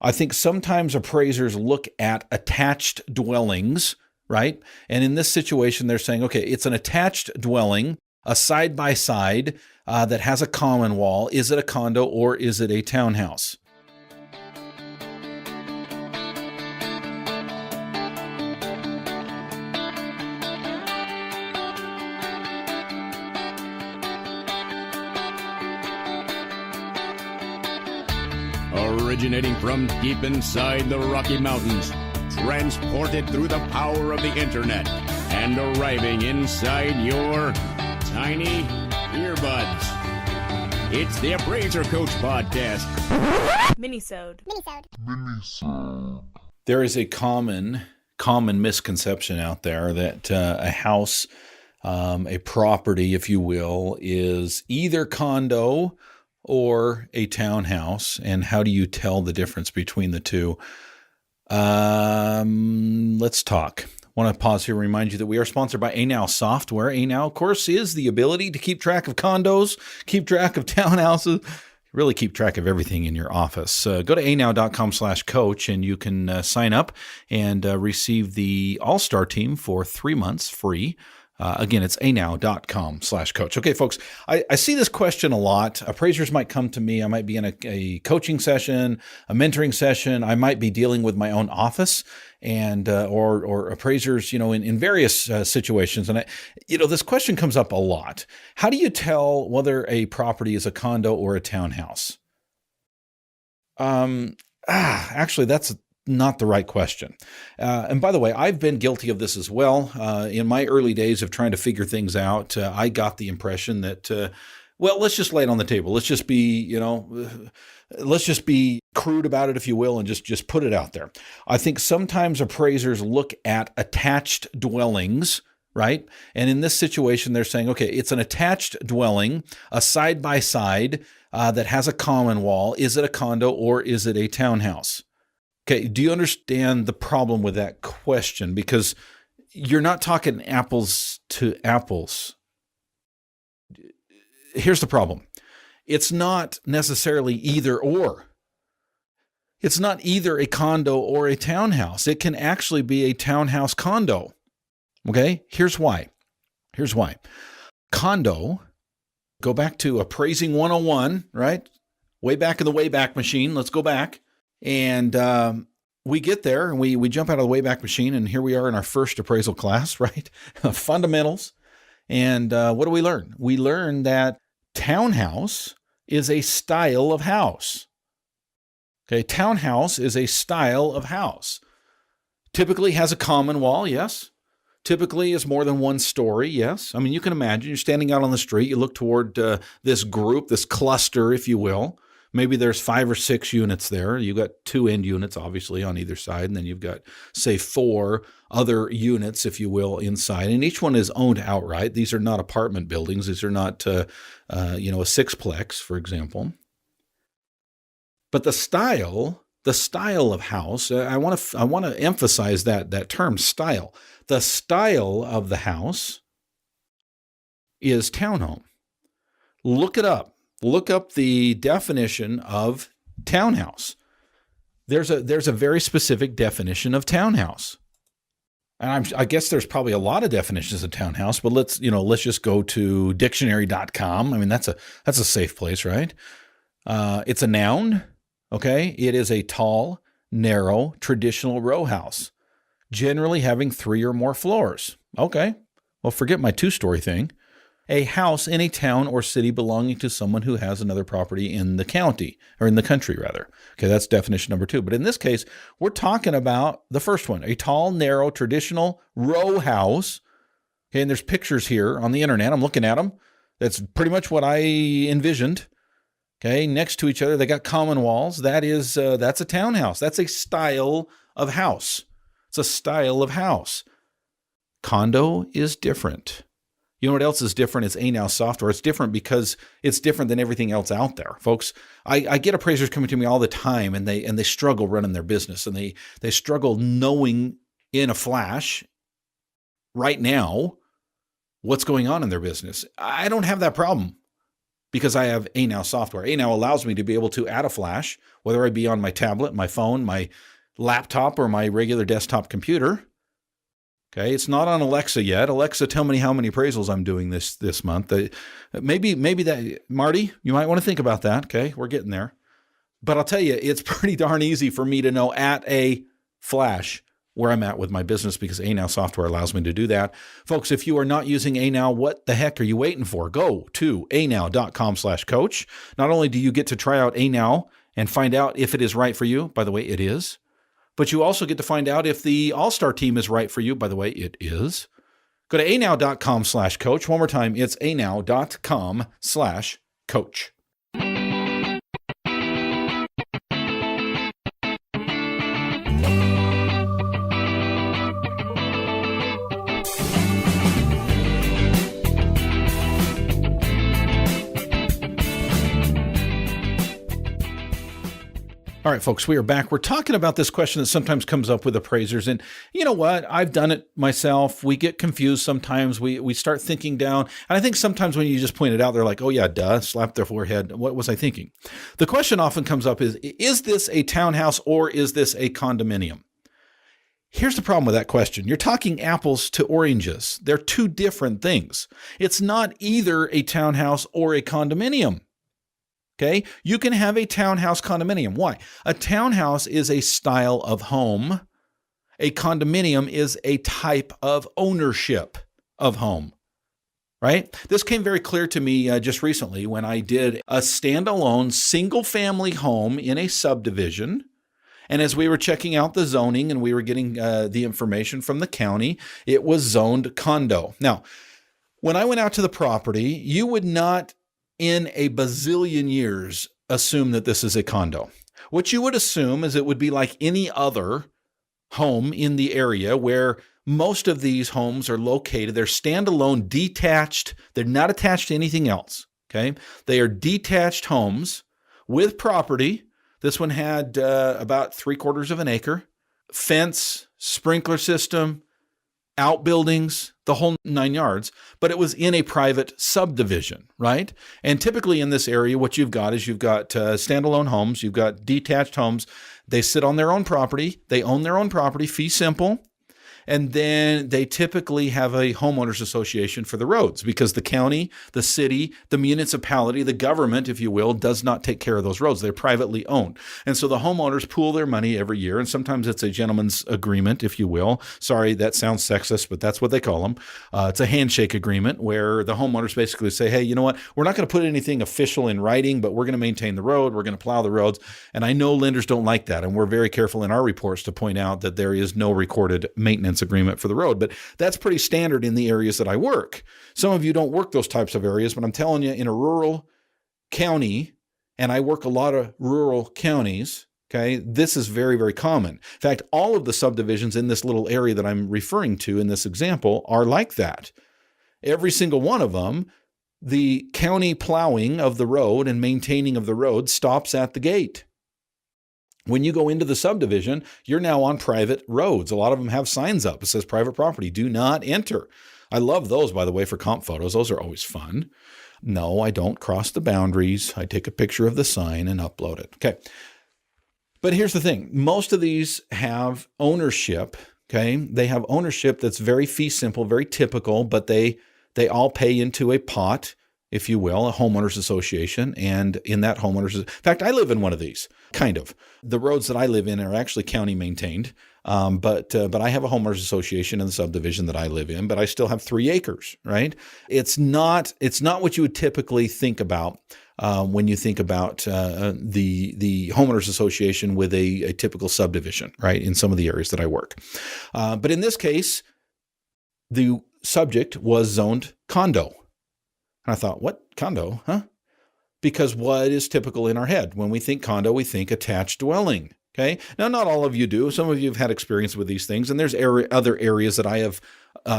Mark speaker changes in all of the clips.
Speaker 1: I think sometimes appraisers look at attached dwellings, right? And in this situation, they're saying, okay, it's an attached dwelling, a side-by-side that has a common wall. Is it a condo or is it a townhouse?
Speaker 2: Originating from deep inside the Rocky Mountains, transported through the power of the internet, and arriving inside your tiny earbuds. It's the Appraiser Coach Podcast.
Speaker 3: Minisode.
Speaker 1: There is a common misconception out there that a house, a property, if you will, is either condo or a townhouse. And how do you tell the difference between the two? Let's talk. I want to pause here and remind you that we are sponsored by ANOW Software. ANOW, of course, is the ability to keep track of condos, keep track of townhouses, really keep track of everything in your office. Go to anow.com/coach and you can sign up and receive the All-Star team for 3 months free. Again, it's anow.com/coach. Okay, folks, I see this question a lot. Appraisers might come to me. I might be in a coaching session, a mentoring session. I might be dealing with my own office and or appraisers, in various situations. And this question comes up a lot. How do you tell whether a property is a condo or a townhouse? Actually, that's not the right question. And by the way, I've been guilty of this as well. In my early days of trying to figure things out, I got the impression that, let's just lay it on the table. Let's just be, let's just be crude about it, if you will, and just put it out there. I think sometimes appraisers look at attached dwellings, right? And in this situation, they're saying, okay, it's an attached dwelling, a side-by-side that has a common wall. Is it a condo or is it a townhouse? Okay, do you understand the problem with that question? Because you're not talking apples to apples. Here's the problem. It's not necessarily either or. It's not either a condo or a townhouse. It can actually be a townhouse condo. Okay, here's why. Condo, go back to appraising 101, right? Way back in the Wayback Machine. Let's go back. And we get there and we jump out of the Wayback Machine, and here we are in our first appraisal class, right? Fundamentals. And what do we learn? We learn that townhouse is a style of house. Okay, townhouse is a style of house. Typically has a common wall, yes. Typically is more than one story, yes. I mean, you can imagine you're standing out on the street, you look toward this group, this cluster, if you will. Maybe there's 5 or 6 units there. You've got 2 end units, obviously, on either side. And then you've got, say, 4 other units, if you will, inside. And each one is owned outright. These are not apartment buildings. These are not, a sixplex, for example. But the style of house, I want to emphasize that term, style. The style of the house is townhome. Look it up. Look up the definition of townhouse. There's a very specific definition of townhouse. And I guess there's probably a lot of definitions of townhouse, but let's just go to dictionary.com. I mean, that's a safe place, right? It's a noun. Okay. It is a tall, narrow, traditional row house, generally having 3 or more floors. Okay. Well, forget my 2-story thing. A house in a town or city belonging to someone who has another property in the county, or in the country, rather. Okay, that's definition number 2. But in this case, we're talking about the first one, a tall, narrow, traditional row house. Okay, and there's pictures here on the internet. I'm looking at them. That's pretty much what I envisioned. Okay, next to each other, they got common walls. That's a townhouse. That's a style of house. It's a style of house. Condo is different. You know what else is different? It's ANOW Software. It's different because it's different than everything else out there. Folks, I get appraisers coming to me all the time, and they struggle running their business, and they struggle knowing in a flash right now what's going on in their business. I don't have that problem. because I have A-Now software. A-Now allows me to be able to add a flash, whether I be on my tablet, my phone, my laptop, or my regular desktop computer. Okay, it's not on Alexa yet. Alexa, tell me how many appraisals I'm doing this month. Maybe that, Marty, you might want to think about that. Okay, we're getting there. But I'll tell you, it's pretty darn easy for me to know at a flash where I'm at with my business because A-Now software allows me to do that. Folks, if you are not using A-Now, what the heck are you waiting for? Go to anow.com/coach. Not only do you get to try out A-Now and find out if it is right for you, by the way, it is, but you also get to find out if the All-Star team is right for you, by the way, it is. Go to anow.com/coach. One more time, it's anow.com/coach. All right, folks, we are back. We're talking about this question that sometimes comes up with appraisers. And you know what? I've done it myself. We get confused sometimes. We start thinking down. And I think sometimes when you just point it out, they're like, oh, yeah, duh, slap their forehead. What was I thinking? The question often comes up is this a townhouse or is this a condominium? Here's the problem with that question. You're talking apples to oranges. They're two different things. It's not either a townhouse or a condominium. Okay, you can have a townhouse condominium. Why? A townhouse is a style of home. A condominium is a type of ownership of home, right? This came very clear to me just recently when I did a standalone single-family home in a subdivision. And as we were checking out the zoning and we were getting the information from the county, it was zoned condo. Now, when I went out to the property, you would not in a bazillion years assume that this is a condo. What you would assume is it would be like any other home in the area where most of these homes are located. They're standalone, detached. They're not attached to anything else. Okay. They are detached homes with property. This one had about 3/4 of an acre, fence, sprinkler system, outbuildings, the whole 9 yards, but it was in a private subdivision, right? And typically in this area, what you've got is you've got standalone homes, you've got detached homes. They sit on their own property. They own their own property, fee simple. And then they typically have a homeowners association for the roads because the county, the city, the municipality, the government, if you will, does not take care of those roads. They're privately owned. And so the homeowners pool their money every year. And sometimes it's a gentleman's agreement, if you will. Sorry, that sounds sexist, but that's what they call them. It's a handshake agreement where the homeowners basically say, hey, you know what? We're not going to put anything official in writing, but we're going to maintain the road. We're going to plow the roads. And I know lenders don't like that. And we're very careful in our reports to point out that there is no recorded maintenance agreement for the road, but that's pretty standard in the areas that I work. Some of you don't work those types of areas, but I'm telling you, in a rural county, and I work a lot of rural counties, okay, this is very, very common. In fact, all of the subdivisions in this little area that I'm referring to in this example are like that. Every single one of them, the county plowing of the road and maintaining of the road stops at the gate. When you go into the subdivision, you're now on private roads. A lot of them have signs up. It says private property, do not enter. I love those, by the way, for comp photos. Those are always fun. No, I don't cross the boundaries. I take a picture of the sign and upload it. Okay. But here's the thing. Most of these have ownership. Okay. They have ownership that's very fee simple, very typical, but they all pay into a pot, if you will, a homeowners association. And in that in fact, I live in one of these, kind of. The roads that I live in are actually county maintained. But I have a homeowners association in the subdivision that I live in, but I still have 3 acres, right? It's not what you would typically think about when you think about the homeowners association with a typical subdivision, right? In some of the areas that I work. But in this case, the subject was zoned condo. And I thought, what? Condo? Huh? Because what is typical in our head? When we think condo, we think attached dwelling. Okay. Now, not all of you do. Some of you have had experience with these things, and there's other areas that I have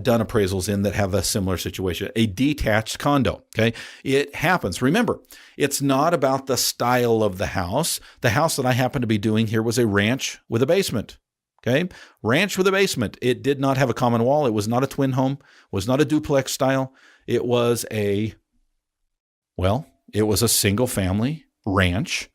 Speaker 1: done appraisals in that have a similar situation. A detached condo. Okay. It happens. Remember, it's not about the style of the house. The house that I happen to be doing here was a ranch with a basement. Okay. Ranch with a basement. It did not have a common wall. It was not a twin home. Was not a duplex style. It was It was a single-family ranch,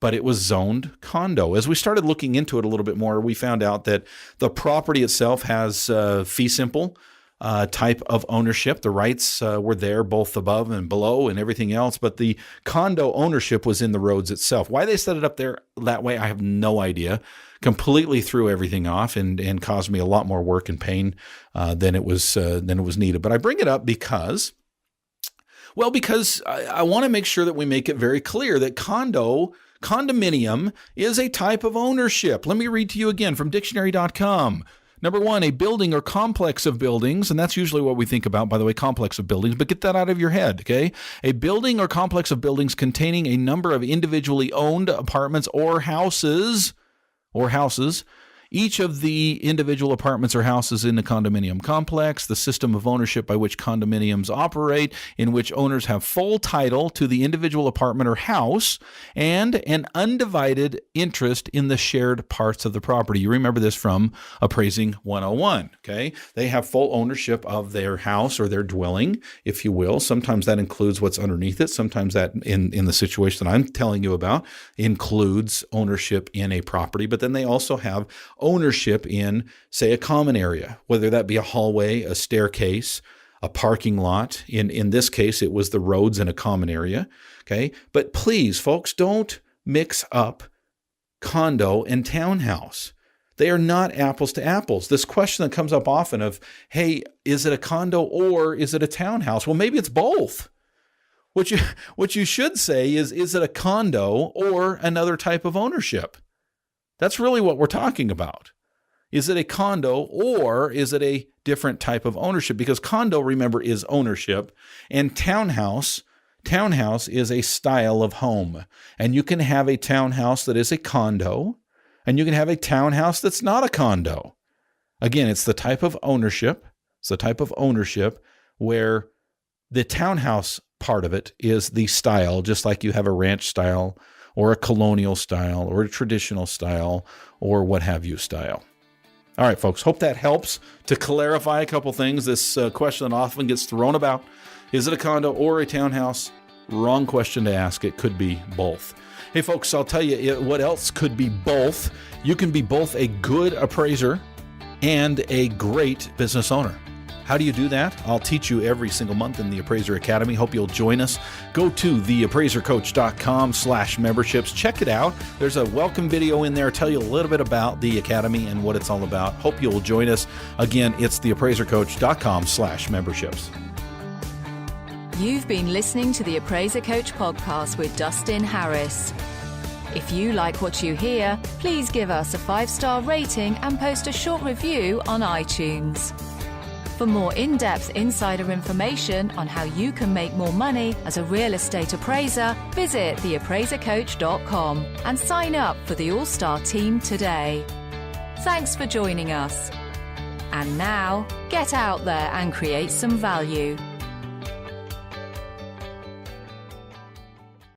Speaker 1: but it was zoned condo. As we started looking into it a little bit more, we found out that the property itself has fee simple type of ownership. The rights were there both above and below and everything else, but the condo ownership was in the roads itself. Why they set it up there that way, I have no idea. Completely threw everything off and caused me a lot more work and pain than it was needed. But I bring it up because I want to make sure that we make it very clear that condominium is a type of ownership. Let me read to you again from dictionary.com. Number one, a building or complex of buildings, and that's usually what we think about, by the way, complex of buildings, but get that out of your head, okay? A building or complex of buildings containing a number of individually owned apartments or houses. Each of the individual apartments or houses in the condominium complex, the system of ownership by which condominiums operate, in which owners have full title to the individual apartment or house, and an undivided interest in the shared parts of the property. You remember this from Appraising 101, okay? They have full ownership of their house or their dwelling, if you will. Sometimes that includes what's underneath it. Sometimes that, in the situation that I'm telling you about, includes ownership in a property, but then they also have ownership in, say, a common area, whether that be a hallway, a staircase, a parking lot. In this case, it was the roads in a common area. Okay. But please, folks, don't mix up condo and townhouse. They are not apples to apples. This question that comes up often of, hey, is it a condo or is it a townhouse? Well, maybe it's both. What you should say is it a condo or another type of ownership? That's really what we're talking about. Is it a condo or is it a different type of ownership? Because condo, remember, is ownership, and townhouse is a style of home. And you can have a townhouse that is a condo, and you can have a townhouse that's not a condo. Again, it's the type of ownership. It's the type of ownership where the townhouse part of it is the style, just like you have a ranch style or a colonial style, or a traditional style, or what have you style. All right, folks, hope that helps to clarify a couple things. This question that often gets thrown about, is it a condo or a townhouse? Wrong question to ask. It could be both. Hey, folks, I'll tell you what else could be both. You can be both a good appraiser and a great business owner. How do you do that? I'll teach you every single month in the Appraiser Academy. Hope you'll join us. Go to theappraisercoach.com/memberships. Check it out. There's a welcome video in there. Tell you a little bit about the Academy and what it's all about. Hope you'll join us. Again, it's theappraisercoach.com/memberships.
Speaker 4: You've been listening to the Appraiser Coach podcast with Dustin Harris. If you like what you hear, please give us a 5-star rating and post a short review on iTunes. For more in-depth insider information on how you can make more money as a real estate appraiser, visit theappraisercoach.com and sign up for the All-Star team today. Thanks for joining us. And now, get out there and create some value.